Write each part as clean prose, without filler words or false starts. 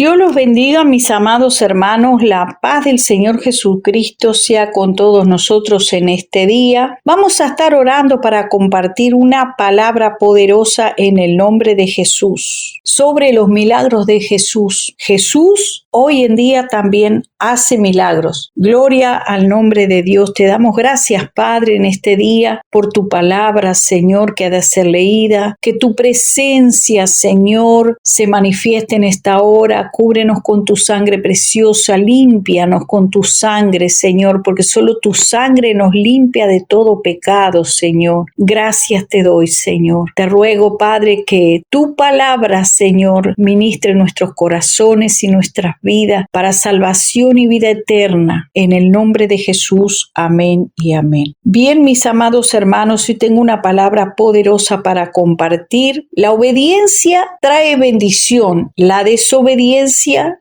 Dios los bendiga, mis amados hermanos. La paz del Señor Jesucristo sea con todos nosotros en este día. Vamos a estar orando para compartir una palabra poderosa en el nombre de Jesús, sobre los milagros de Jesús. Jesús hoy en día también hace milagros. Gloria al nombre de Dios. Te damos gracias, Padre, en este día por tu palabra, Señor, que ha de ser leída. Que tu presencia, Señor, se manifieste en esta hora. Cúbrenos con tu sangre preciosa, límpianos con tu sangre, Señor, porque solo tu sangre nos limpia de todo pecado, Señor. Gracias te doy, Señor. Te ruego, Padre, que tu palabra, Señor, ministre nuestros corazones y nuestras vidas para salvación y vida eterna. En el nombre de Jesús, amén y amén. Bien, mis amados hermanos, hoy tengo una palabra poderosa para compartir. La obediencia trae bendición, la desobediencia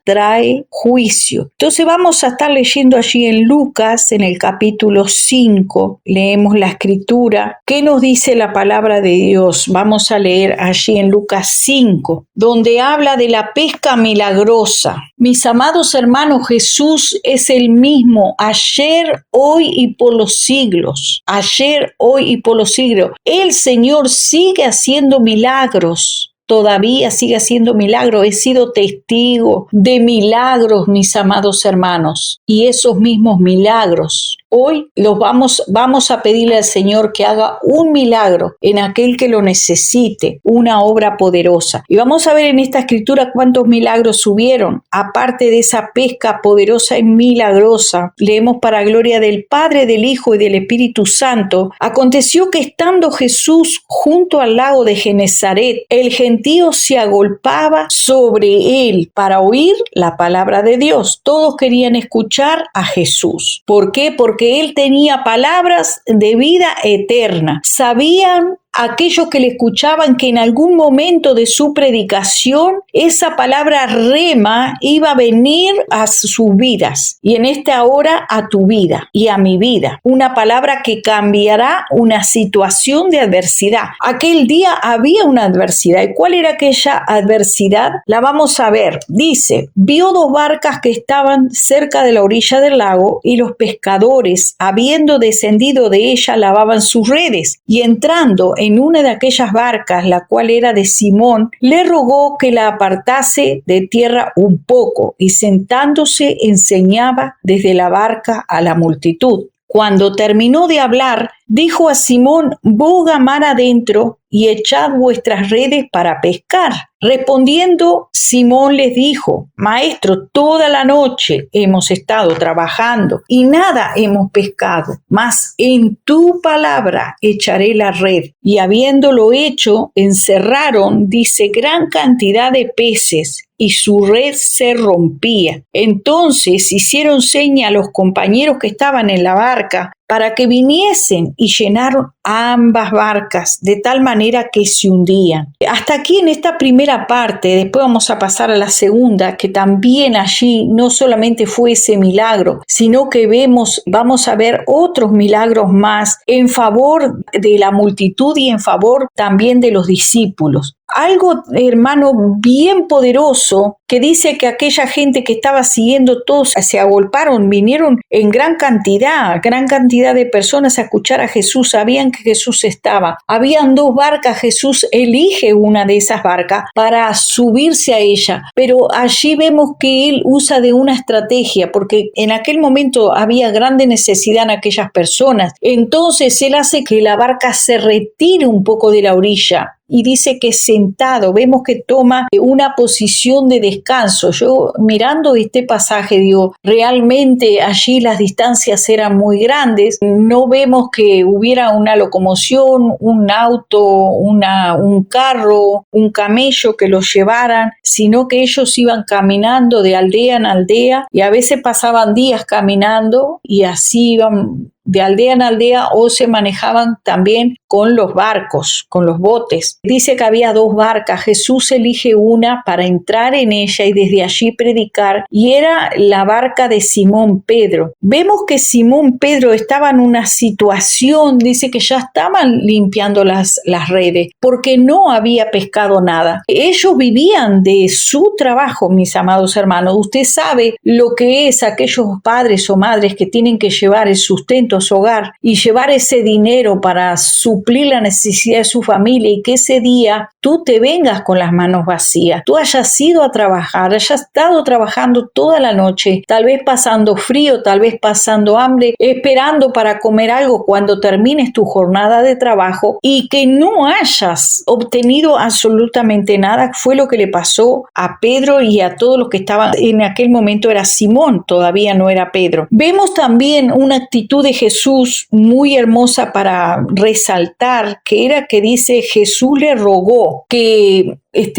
trae juicio. Entonces vamos a estar leyendo allí en Lucas, en el capítulo 5, leemos la escritura. ¿Qué nos dice la palabra de Dios? Vamos a leer allí en Lucas 5, donde habla de la pesca milagrosa. Mis amados hermanos, Jesús es el mismo ayer, hoy y por los siglos. Ayer, hoy y por los siglos. El Señor sigue haciendo milagros. Todavía sigue haciendo milagros. He sido testigo de milagros, mis amados hermanos. Y esos mismos milagros, hoy los vamos a pedirle al Señor que haga un milagro en aquel que lo necesite, una obra poderosa. Y vamos a ver en esta escritura cuántos milagros hubieron. Aparte de esa pesca poderosa y milagrosa, leemos para gloria del Padre, del Hijo y del Espíritu Santo. Aconteció que estando Jesús junto al lago de Genezaret, el gentío se agolpaba sobre él para oír la palabra de Dios. Todos querían escuchar a Jesús. ¿Por qué? Porque él tenía palabras de vida eterna. Sabían aquellos que le escuchaban que en algún momento de su predicación esa palabra rema iba a venir a sus vidas y en esta hora a tu vida y a mi vida. Una palabra que cambiará una situación de adversidad. Aquel día había una adversidad. ¿Y cuál era aquella adversidad? La vamos a ver. Dice, vio dos barcas que estaban cerca de la orilla del lago y los pescadores, habiendo descendido de ella, lavaban sus redes y entrando en una de aquellas barcas, la cual era de Simón, le rogó que la apartase de tierra un poco y sentándose enseñaba desde la barca a la multitud. Cuando terminó de hablar, dijo a Simón, boga mar adentro y echad vuestras redes para pescar. Respondiendo, Simón les dijo, Maestro, toda la noche hemos estado trabajando y nada hemos pescado, mas en tu palabra echaré la red. Y habiéndolo hecho, encerraron, dice, gran cantidad de peces, y su red se rompía. Entonces hicieron seña a los compañeros que estaban en la barca para que viniesen y llenaron ambas barcas de tal manera que se hundían. Hasta aquí en esta primera parte, después vamos a pasar a la segunda, que también allí no solamente fue ese milagro, sino que vamos a ver otros milagros más en favor de la multitud y en favor también de los discípulos. Algo, hermano, bien poderoso, que dice que aquella gente que estaba siguiendo, todos se agolparon, vinieron en gran cantidad de personas a escuchar a Jesús, sabían que Jesús estaba. Habían dos barcas, Jesús elige una de esas barcas para subirse a ella, pero allí vemos que él usa de una estrategia, porque en aquel momento había grande necesidad en aquellas personas. Entonces él hace que la barca se retire un poco de la orilla. Y dice que sentado, vemos que toma una posición de descanso. Yo mirando este pasaje digo, realmente allí las distancias eran muy grandes. No vemos que hubiera una locomoción, un auto, un carro, un camello que los llevaran, sino que ellos iban caminando de aldea en aldea y a veces pasaban días caminando y así iban de aldea en aldea o se manejaban también con los barcos, con los botes. Dice que había 2 barcas. Jesús elige una para entrar en ella y desde allí predicar, y era la barca de Simón Pedro. Vemos que Simón Pedro estaba en una situación, dice que ya estaban limpiando las redes porque no había pescado nada. Ellos vivían de su trabajo, mis amados hermanos. Usted sabe lo que es aquellos padres o madres que tienen que llevar el sustento a su hogar y llevar ese dinero para suplir la necesidad de su familia, y que ese día tú te vengas con las manos vacías. Tú hayas ido a trabajar, hayas estado trabajando toda la noche, tal vez pasando frío, tal vez pasando hambre, esperando para comer algo cuando termines tu jornada de trabajo, y que no hayas obtenido absolutamente nada. Fue lo que le pasó a Pedro y a todos los que estaban en aquel momento. Era Simón, todavía no era Pedro. Vemos también una actitud de Jesús muy hermosa para resaltar, que era que dice: Jesús le rogó que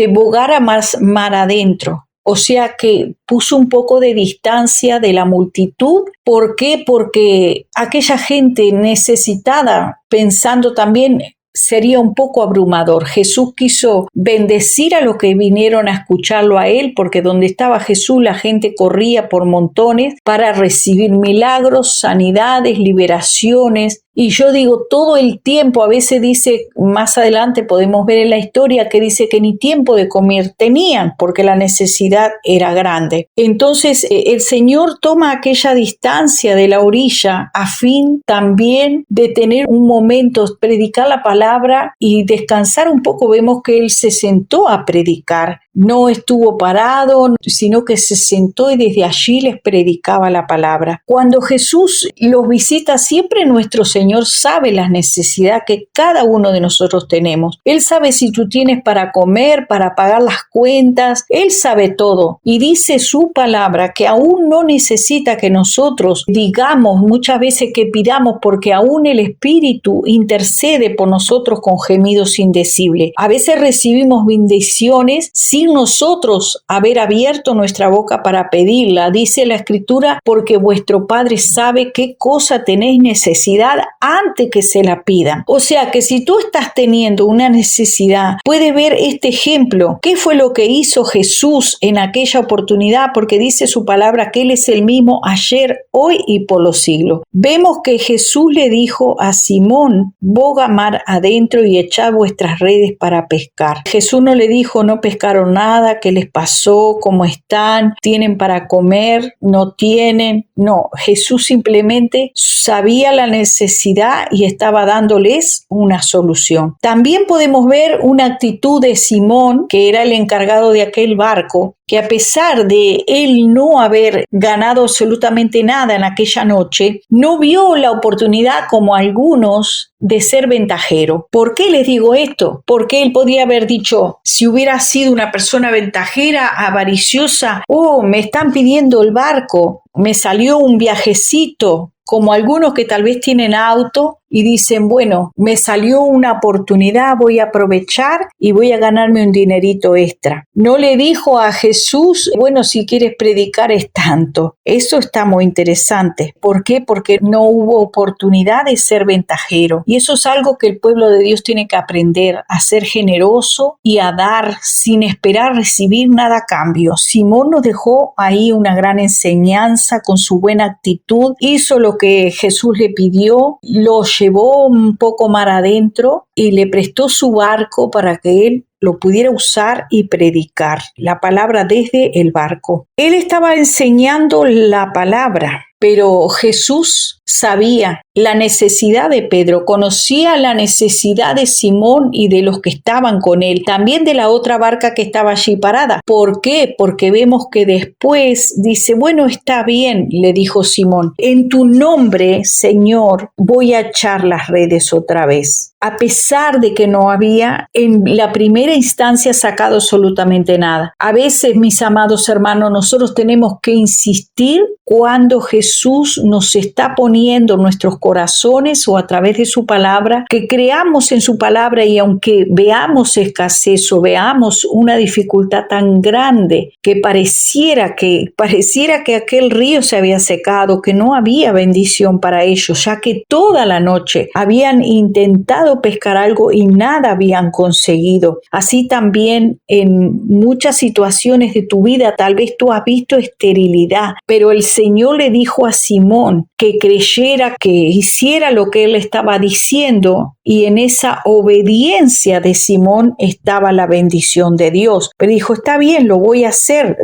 bogara más mar adentro. O sea que puso un poco de distancia de la multitud. ¿Por qué? Porque aquella gente necesitada, pensando también, sería un poco abrumador. Jesús quiso bendecir a los que vinieron a escucharlo a él, porque donde estaba Jesús la gente corría por montones para recibir milagros, sanidades, liberaciones. Y yo digo, todo el tiempo, a veces dice, más adelante podemos ver en la historia que dice que ni tiempo de comer tenían porque la necesidad era grande. Entonces el Señor toma aquella distancia de la orilla a fin también de tener un momento, predicar la palabra y descansar un poco. Vemos que Él se sentó a predicar. No estuvo parado, sino que se sentó y desde allí les predicaba la palabra. Cuando Jesús los visita, siempre nuestro Señor sabe las necesidades que cada uno de nosotros tenemos. Él sabe si tú tienes para comer, para pagar las cuentas. Él sabe todo. Y dice su palabra que aún no necesita que nosotros digamos muchas veces que pidamos, porque aún el Espíritu intercede por nosotros con gemidos indecibles. A veces recibimos bendiciones sin nosotros haber abierto nuestra boca para pedirla. Dice la Escritura: porque vuestro Padre sabe qué cosa tenéis necesidad antes que se la pidan. O sea que si tú estás teniendo una necesidad, puedes ver este ejemplo. ¿Qué fue lo que hizo Jesús en aquella oportunidad? Porque dice su palabra que Él es el mismo ayer, hoy y por los siglos. Vemos que Jesús le dijo a Simón: boga mar adentro y echad vuestras redes para pescar. Jesús no le dijo: no pescaron nada, qué les pasó, cómo están, tienen para comer, no tienen. No, Jesús simplemente sabía la necesidad y estaba dándoles una solución. También podemos ver una actitud de Simón, que era el encargado de aquel barco, que a pesar de él no haber ganado absolutamente nada en aquella noche, no vio la oportunidad como algunos de ser ventajero. ¿Por qué les digo esto? Porque él podía haber dicho, si hubiera sido una persona ventajera, avariciosa: oh, me están pidiendo el barco, me salió un viajecito, como algunos que tal vez tienen auto y dicen, bueno, me salió una oportunidad, voy a aprovechar y voy a ganarme un dinerito extra. No le dijo a Jesús, bueno, si quieres predicar es tanto. Eso está muy interesante. ¿Por qué? Porque no hubo oportunidad de ser ventajero. Y eso es algo que el pueblo de Dios tiene que aprender, a ser generoso y a dar sin esperar recibir nada a cambio. Simón nos dejó ahí una gran enseñanza con su buena actitud. Hizo lo que Jesús le pidió, lo llevó un poco mar adentro y le prestó su barco para que él lo pudiera usar y predicar la palabra desde el barco. Él estaba enseñando la palabra, pero Jesús sabía la necesidad de Pedro, conocía la necesidad de Simón y de los que estaban con él, también de la otra barca que estaba allí parada. ¿Por qué? Porque vemos que después dice, bueno, está bien, le dijo Simón, en tu nombre, Señor, voy a echar las redes otra vez. A pesar de que no había en la primera instancia sacado absolutamente nada. A veces, mis amados hermanos, nosotros tenemos que insistir cuando Jesús nos está poniendo poniendo en nuestros corazones o a través de su palabra, que creamos en su palabra y aunque veamos escasez o veamos una dificultad tan grande que pareciera que aquel río se había secado, que no había bendición para ellos, ya que toda la noche habían intentado pescar algo y nada habían conseguido. Así también en muchas situaciones de tu vida, tal vez tú has visto esterilidad, pero el Señor le dijo a Simón que creyera, que hiciera lo que él estaba diciendo, y en esa obediencia de Simón estaba la bendición de Dios. Pero dijo, está bien, lo voy a hacer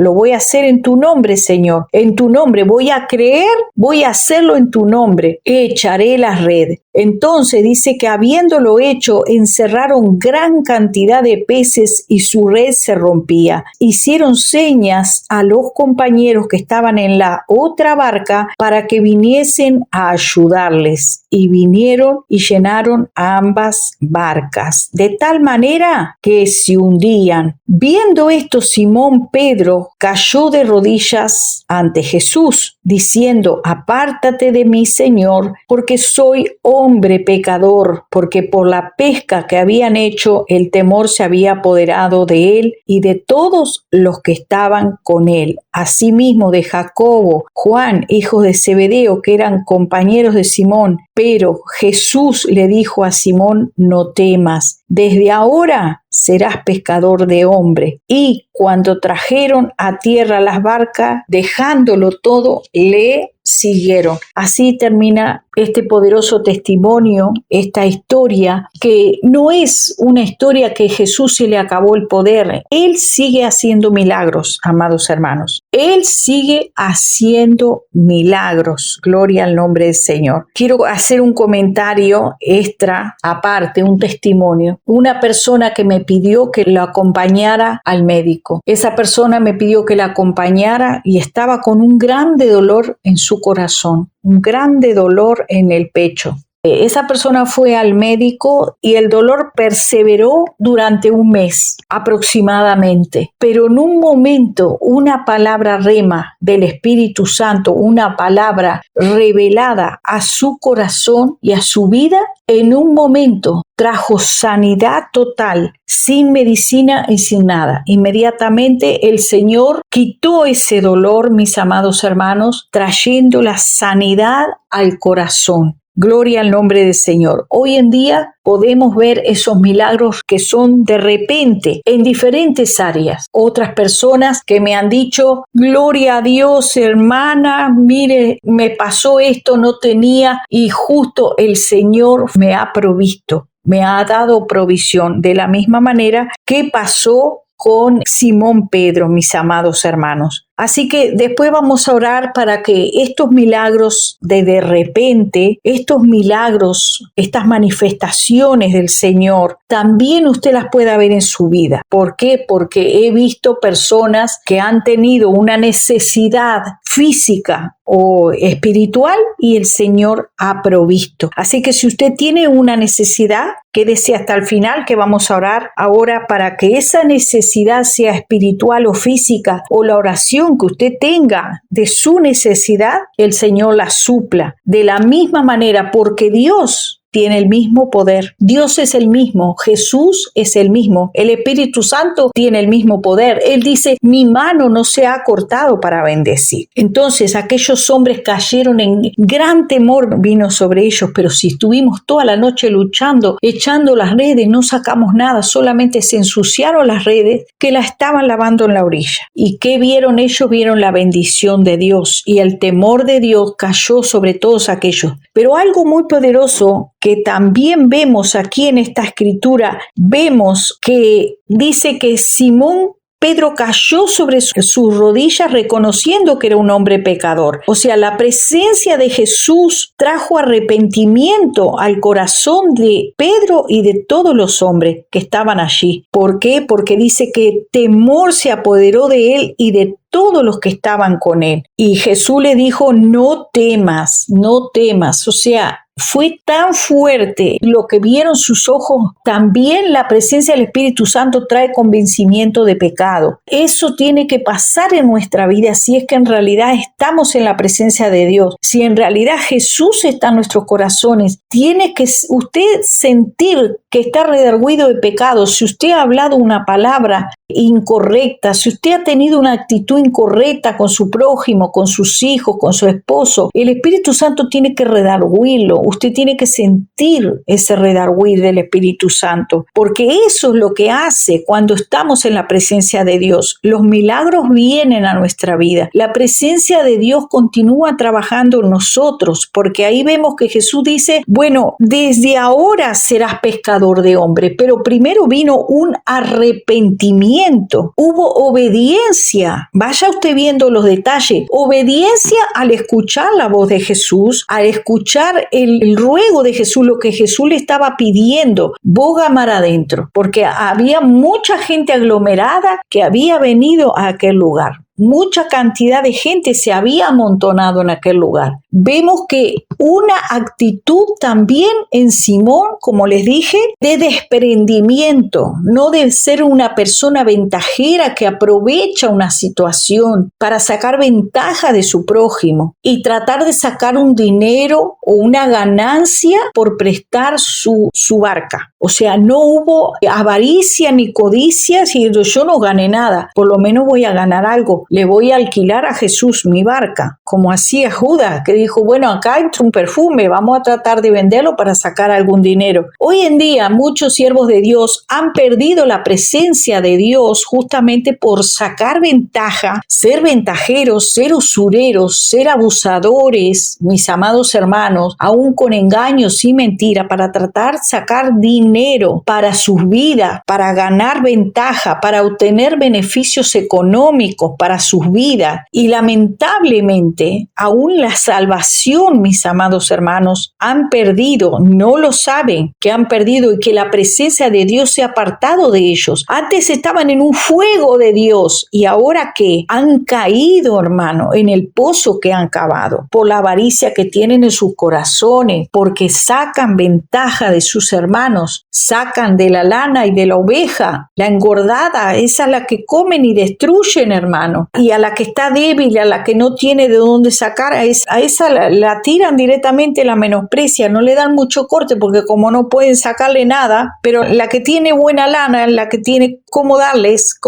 en tu nombre, Señor, en tu nombre, voy a creer, voy a hacerlo en tu nombre, echaré la red. Entonces dice que habiéndolo hecho, encerraron gran cantidad de peces y su red se rompía. Hicieron señas a los compañeros que estaban en la otra barca para que viniesen a ayudarles. Y vinieron y llenaron ambas barcas, de tal manera que se hundían. Viendo esto, Simón Pedro cayó de rodillas ante Jesús, diciendo, apártate de mí, Señor, porque soy hombre pecador, porque por la pesca que habían hecho, el temor se había apoderado de él y de todos los que estaban con él. Asimismo de Jacobo, Juan, hijos de Zebedeo, que eran compañeros de Simón. Pero Jesús le dijo a Simón, no temas, desde ahora serás pescador de hombre. Y cuando trajeron a tierra las barcas, dejándolo todo, le siguieron. Así termina este poderoso testimonio, esta historia, que no es una historia que Jesús se le acabó el poder. Él sigue haciendo milagros, amados hermanos. Él sigue haciendo milagros. Gloria al nombre del Señor. Quiero hacer un comentario extra, aparte, un testimonio. Una persona que me pidió que lo acompañara al médico. Esa persona me pidió que la acompañara y estaba con un grande dolor en su corazón, un grande dolor en el pecho. Esa persona fue al médico y el dolor perseveró durante un mes aproximadamente, pero en un momento una palabra rema del Espíritu Santo, una palabra revelada a su corazón y a su vida, en un momento trajo sanidad total, sin medicina y sin nada. Inmediatamente el Señor quitó ese dolor, mis amados hermanos, trayendo la sanidad al corazón. Gloria al nombre del Señor. Hoy en día podemos ver esos milagros que son de repente en diferentes áreas. Otras personas que me han dicho, gloria a Dios, hermana, mire, me pasó esto, no tenía, y justo el Señor me ha provisto, me ha dado provisión. De la misma manera que pasó con Simón Pedro, mis amados hermanos. Así que después vamos a orar para que estos milagros de repente, estos milagros, estas manifestaciones del Señor, también usted las pueda ver en su vida. ¿Por qué? Porque he visto personas que han tenido una necesidad física o espiritual y el Señor ha provisto. Así que si usted tiene una necesidad, quédese hasta el final, que vamos a orar ahora para que esa necesidad sea espiritual o física, o la oración que usted tenga de su necesidad, el Señor la supla de la misma manera, porque Dios tiene el mismo poder. Dios es el mismo, Jesús es el mismo, el Espíritu Santo tiene el mismo poder. Él dice, mi mano no se ha cortado para bendecir. Entonces aquellos hombres cayeron en gran temor, vino sobre ellos, pero si estuvimos toda la noche luchando, echando las redes, no sacamos nada, solamente se ensuciaron las redes que la estaban lavando en la orilla. ¿Y qué vieron ellos? Vieron la bendición de Dios y el temor de Dios cayó sobre todos aquellos. Pero algo muy poderoso que también vemos aquí en esta escritura, vemos que dice que Simón Pedro cayó sobre sus rodillas reconociendo que era un hombre pecador. O sea, la presencia de Jesús trajo arrepentimiento al corazón de Pedro y de todos los hombres que estaban allí. ¿Por qué? Porque dice que temor se apoderó de él y de todos los que estaban con él. Y Jesús le dijo, no temas, no temas. O sea, fue tan fuerte lo que vieron sus ojos. También la presencia del Espíritu Santo trae convencimiento de pecado. Eso tiene que pasar en nuestra vida si es que en realidad estamos en la presencia de Dios. Si en realidad Jesús está en nuestros corazones, tiene que usted sentir que está redarguido de pecado. Si usted ha hablado una palabra incorrecta, si usted ha tenido una actitud incorrecta con su prójimo, con sus hijos, con su esposo, el Espíritu Santo tiene que redarguirlo. Usted tiene que sentir ese redarguir del Espíritu Santo, porque eso es lo que hace cuando estamos en la presencia de Dios. Los milagros vienen a nuestra vida. La presencia de Dios continúa trabajando en nosotros, porque ahí vemos que Jesús dice, bueno, desde ahora serás pescador de hombres, pero primero vino un arrepentimiento, hubo obediencia. Vaya usted viendo los detalles, obediencia al escuchar la voz de Jesús, al escuchar el ruego de Jesús, lo que Jesús le estaba pidiendo, boga mar adentro, porque había mucha gente aglomerada que había venido a aquel lugar. Mucha cantidad de gente se había amontonado en aquel lugar. Vemos que una actitud también en Simón, como les dije, de desprendimiento, no de ser una persona ventajera que aprovecha una situación para sacar ventaja de su prójimo y tratar de sacar un dinero o una ganancia por prestar su barca. O sea, no hubo avaricia ni codicia, sino yo no gané nada, por lo menos voy a ganar algo. Le voy a alquilar a Jesús mi barca, como hacía Judas, que dijo, bueno, acá entra un perfume, vamos a tratar de venderlo para sacar algún dinero. Hoy en día muchos siervos de Dios han perdido la presencia de Dios justamente por sacar ventaja, ser ventajeros, ser usureros, ser abusadores, mis amados hermanos, aún con engaños y mentira, para tratar de sacar dinero para sus vidas, para ganar ventaja, para obtener beneficios económicos para sus vidas. Y lamentablemente, aún la salvación, mis amados hermanos, han perdido, no lo saben, que han perdido y que la presencia de Dios se ha apartado de ellos. Antes estaban en un fuego de Dios y ahora que han caído, hermano, en el pozo que han cavado por la avaricia que tienen en sus corazones, porque sacan ventaja de sus hermanos, sacan de la lana y de la oveja, la engordada, esa es la que comen y destruyen, hermano, y a la que está débil, a la que no tiene de dónde sacar, a esa la tiran directamente, la menosprecian, no le dan mucho corte porque como no pueden sacarle nada, pero la que tiene buena lana, la que tiene cómo darles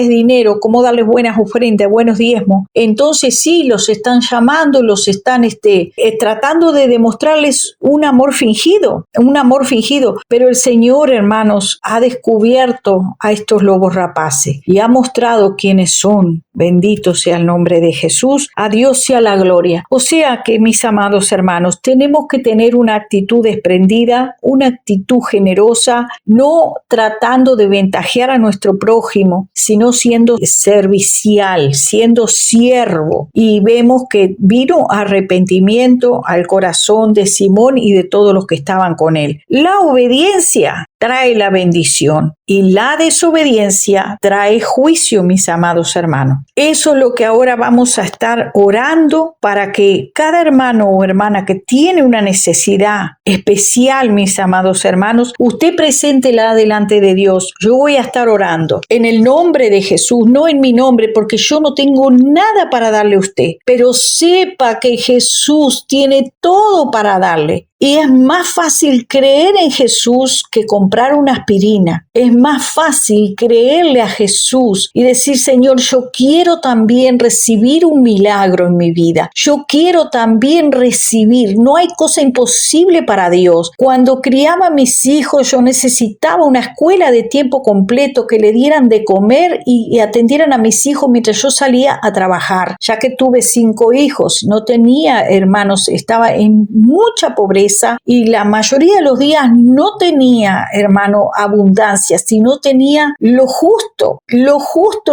dinero, cómo darles buenas ofrendas, buenos diezmos, entonces sí, los están llamando, los están tratando de demostrarles un amor fingido, pero el Señor, hermanos, ha descubierto a estos lobos rapaces y ha mostrado quiénes son. Bendito sea el nombre de Jesús, a Dios sea la gloria. O sea que, mis amados hermanos, tenemos que tener una actitud desprendida, una actitud generosa, no tratando de ventajear a nuestro prójimo, sino siendo servicial, siendo siervo. Y vemos que vino arrepentimiento al corazón de Simón y de todos los que estaban con él. La obediencia trae la bendición y la desobediencia trae juicio, mis amados hermanos. Eso es lo que ahora vamos a estar orando para que cada hermano o hermana que tiene una necesidad especial, mis amados hermanos, usted preséntela delante de Dios. Yo voy a estar orando en el nombre de Jesús, no en mi nombre, porque yo no tengo nada para darle a usted, pero sepa que Jesús tiene todo para darle. Y es más fácil creer en Jesús que comprar una aspirina. Es más fácil creerle a Jesús y decir, Señor, yo quiero también recibir un milagro en mi vida. Yo quiero también recibir. No hay cosa imposible para Dios. Cuando criaba a mis hijos, yo necesitaba una escuela de tiempo completo que le dieran de comer y atendieran a mis hijos mientras yo salía a trabajar. Ya que tuve 5 hijos, no tenía hermanos, estaba en mucha pobreza. Y la mayoría de los días no tenía, hermano, abundancia, sino tenía lo justo,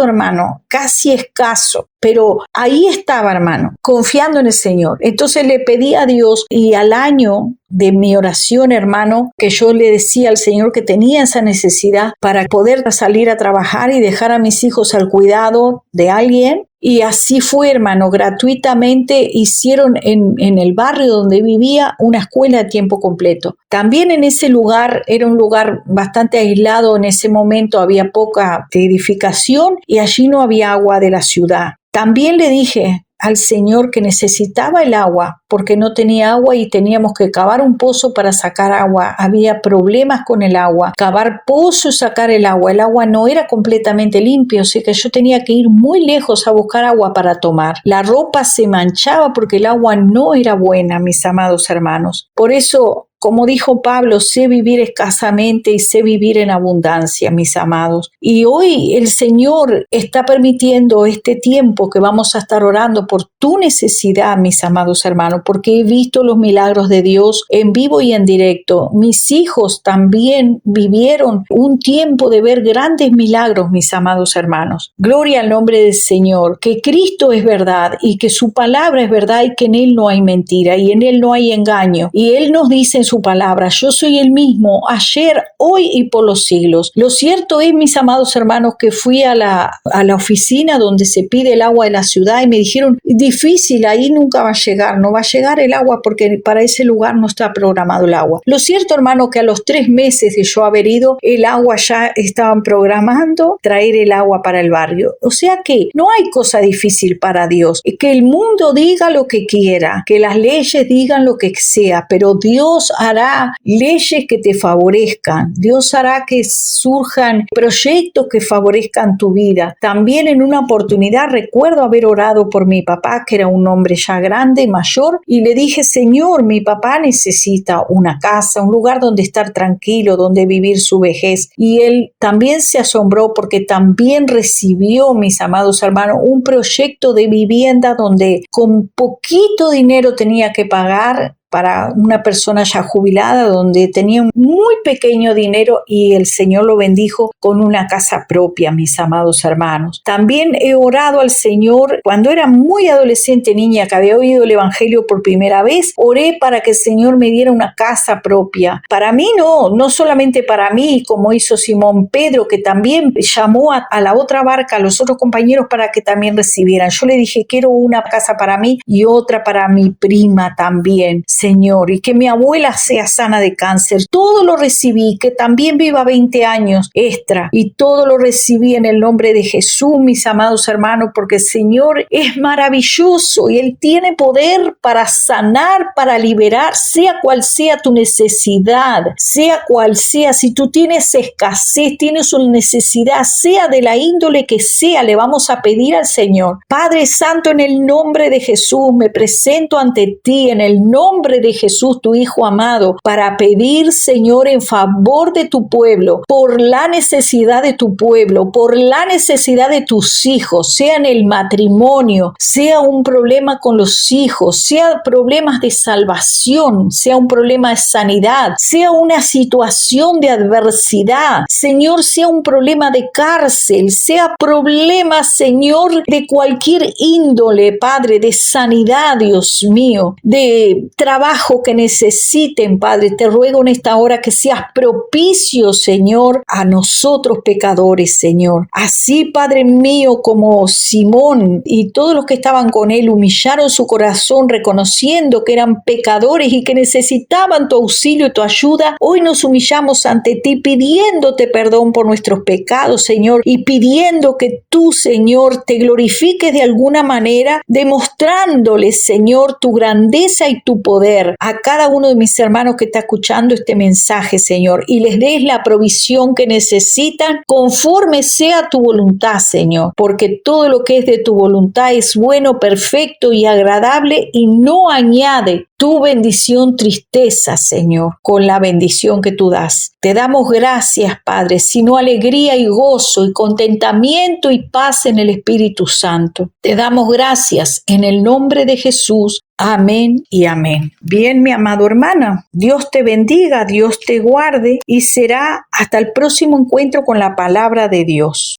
hermano, casi escaso. Pero ahí estaba, hermano, confiando en el Señor. Entonces le pedí a Dios y al año de mi oración, hermano, que yo le decía al Señor que tenía esa necesidad para poder salir a trabajar y dejar a mis hijos al cuidado de alguien. Y así fue, hermano, gratuitamente hicieron en el barrio donde vivía una escuela de tiempo completo. También en ese lugar, era un lugar bastante aislado en ese momento, había poca edificación y allí no había agua de la ciudad. También le dije al Señor que necesitaba el agua porque no tenía agua y teníamos que cavar un pozo para sacar agua. Había problemas con el agua, cavar pozo y sacar el agua. El agua no era completamente limpia, o sea que yo tenía que ir muy lejos a buscar agua para tomar. La ropa se manchaba porque el agua no era buena, mis amados hermanos. Por eso, como dijo Pablo, sé vivir escasamente y sé vivir en abundancia, mis amados. Y hoy el Señor está permitiendo este tiempo que vamos a estar orando por tu necesidad, mis amados hermanos, porque he visto los milagros de Dios en vivo y en directo. Mis hijos también vivieron un tiempo de ver grandes milagros, mis amados hermanos. Gloria al nombre del Señor, que Cristo es verdad y que su palabra es verdad y que en Él no hay mentira y en Él no hay engaño. Y Él nos dice en su palabra, yo soy el mismo ayer, hoy y por los siglos. Lo cierto es, mis amados hermanos, que fui a la oficina donde se pide el agua de la ciudad y me dijeron, difícil, ahí nunca va a llegar, no va a llegar el agua porque para ese lugar no está programado el agua. Lo cierto, hermano, que a los 3 meses de yo haber ido, el agua ya estaban programando traer el agua para el barrio. O sea que no hay cosa difícil para Dios. Que el mundo diga lo que quiera, que las leyes digan lo que sea, pero Dios hará leyes que te favorezcan. Dios hará que surjan proyectos que favorezcan tu vida. También en una oportunidad recuerdo haber orado por mi papá, que era un hombre ya grande, mayor, y le dije, Señor, mi papá necesita una casa, un lugar donde estar tranquilo, donde vivir su vejez. Y él también se asombró porque también recibió, mis amados hermanos, un proyecto de vivienda donde con poquito dinero tenía que pagar para una persona ya jubilada, donde tenía un muy pequeño dinero y el Señor lo bendijo con una casa propia, mis amados hermanos. También he orado al Señor cuando era muy adolescente, niña, que había oído el Evangelio por primera vez, oré para que el Señor me diera una casa propia. Para mí no solamente para mí, como hizo Simón Pedro, que también llamó a la otra barca, a los otros compañeros para que también recibieran. Yo le dije, quiero una casa para mí y otra para mi prima también, Señor, y que mi abuela sea sana de cáncer. Todo lo recibí, que también viva 20 años extra, y todo lo recibí en el nombre de Jesús, mis amados hermanos, porque el Señor es maravilloso y Él tiene poder para sanar, para liberar, sea cual sea tu necesidad, sea cual sea, si tú tienes escasez, tienes una necesidad, sea de la índole que sea, le vamos a pedir al Señor. Padre Santo, en el nombre de Jesús, me presento ante ti, en el nombre de Jesús, tu Hijo amado, para pedir, Señor, en favor de tu pueblo, por la necesidad de tu pueblo, por la necesidad de tus hijos, sea en el matrimonio, sea un problema con los hijos, sea problemas de salvación, sea un problema de sanidad, sea una situación de adversidad, Señor, sea un problema de cárcel, sea problema, Señor, de cualquier índole, Padre, de sanidad, Dios mío, de trabajo que necesiten, Padre, te ruego en esta hora que seas propicio, Señor, a nosotros pecadores, Señor. Así, Padre mío, como Simón y todos los que estaban con él humillaron su corazón reconociendo que eran pecadores y que necesitaban tu auxilio y tu ayuda, hoy nos humillamos ante ti pidiéndote perdón por nuestros pecados, Señor, y pidiendo que tú, Señor, te glorifiques de alguna manera, demostrándoles, Señor, tu grandeza y tu poder a cada uno de mis hermanos que está escuchando este mensaje, Señor, y les des la provisión que necesitan conforme sea tu voluntad, Señor, porque todo lo que es de tu voluntad es bueno, perfecto y agradable y no añade tu bendición tristeza, Señor, con la bendición que tú das. Te damos gracias, Padre, sino alegría y gozo y contentamiento y paz en el Espíritu Santo. Te damos gracias en el nombre de Jesús. Amén y amén. Bien, mi amado hermana, Dios te bendiga, Dios te guarde y será hasta el próximo encuentro con la palabra de Dios.